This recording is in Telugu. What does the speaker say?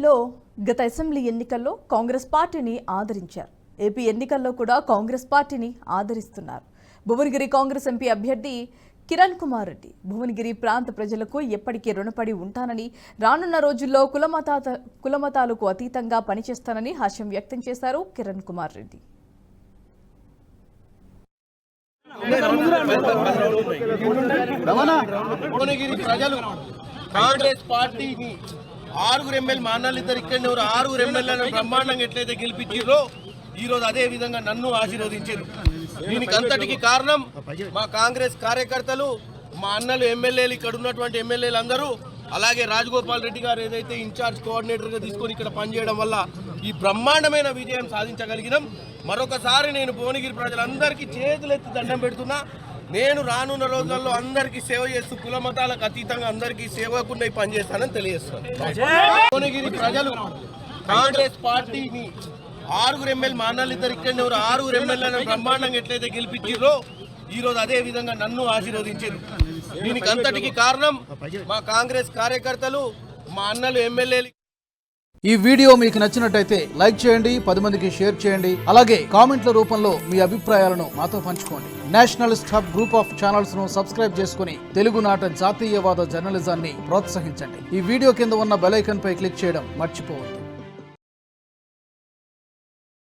ఏపీలో గత అసెంబ్లీ ఎన్నికల్లో కాంగ్రెస్ పార్టీని ఆదరించారు. ఏపీ ఎన్నికల్లో కూడా కాంగ్రెస్ పార్టీని ఆదరిస్తున్నారు. భువనగిరి కాంగ్రెస్ ఎంపీ అభ్యర్థి కిరణ్ కుమార్ రెడ్డి భువనగిరి ప్రాంత ప్రజలకు ఎప్పటికీ రుణపడి ఉంటానని, రానున్న రోజుల్లో కులమతాలకు అతీతంగా పనిచేస్తానని హర్షం వ్యక్తం చేశారు కిరణ్ కుమార్ రెడ్డి. భువనగిరి ప్రజలు కాంగ్రెస్ పార్టీని 6 ఎమ్మెల్యే మా అన్నలు ఇద్దరు ఇక్కడ 6 ఎమ్మెల్యేలను బ్రహ్మాండంగా ఎట్లయితే గెలిపించారో ఈ రోజు అదే విధంగా నన్ను ఆశీర్వదించారు. దీనికి అంతటికి కారణం మా కాంగ్రెస్ కార్యకర్తలు, మా అన్నలు ఎమ్మెల్యేలు, ఇక్కడ ఉన్నటువంటి ఎమ్మెల్యేలు అందరూ, అలాగే రాజగోపాల్ రెడ్డి గారు ఏదైతే ఇన్ఛార్జ్ కోఆర్డినేటర్గా తీసుకొని ఇక్కడ పనిచేయడం వల్ల ఈ బ్రహ్మాండమైన విజయం సాధించగలిగినాం. మరొకసారి నేను భువనగిరి ప్రజలందరికీ చేతులెత్తి దండం పెడుతున్నా. నేను రానున్న రోజుల్లో అందరికీ సేవ చేస్తూ కుల మతాలకు అతీతంగా అందరికీ సేవకుండా పనిచేస్తానని తెలియజేస్తాను. భువనగిరి ప్రజలు కాంగ్రెస్ పార్టీని 6 ఎమ్మెల్యే మా అన్నలు ఇద్దరు ఇక్కడ 6 ఎమ్మెల్యేలను బ్రహ్మాండంగా ఎట్లయితే గెలిపించారో ఈ రోజు అదే విధంగా నన్ను ఆశీర్వదించారు. దీనికి అంతటికి కారణం మా కాంగ్రెస్ కార్యకర్తలు, మా అన్నలు ఎమ్మెల్యేలు. ఈ వీడియో మీకు నచ్చినట్టయితే లైక్ చేయండి, 10 మందికి షేర్ చేయండి. అలాగే కామెంట్ల రూపంలో మీ అభిప్రాయాలను మాతో పంచుకోండి. Nationalist hub group of channels ను సబ్స్క్రైబ్ చేసుకుని తెలుగునాట జాతీయవాద జర్నలిజాన్ని ప్రోత్సహించండి. ఈ వీడియో కింద ఉన్న బెల్ ఐకాన్ పై క్లిక్ చేయడం మర్చిపోవద్దు.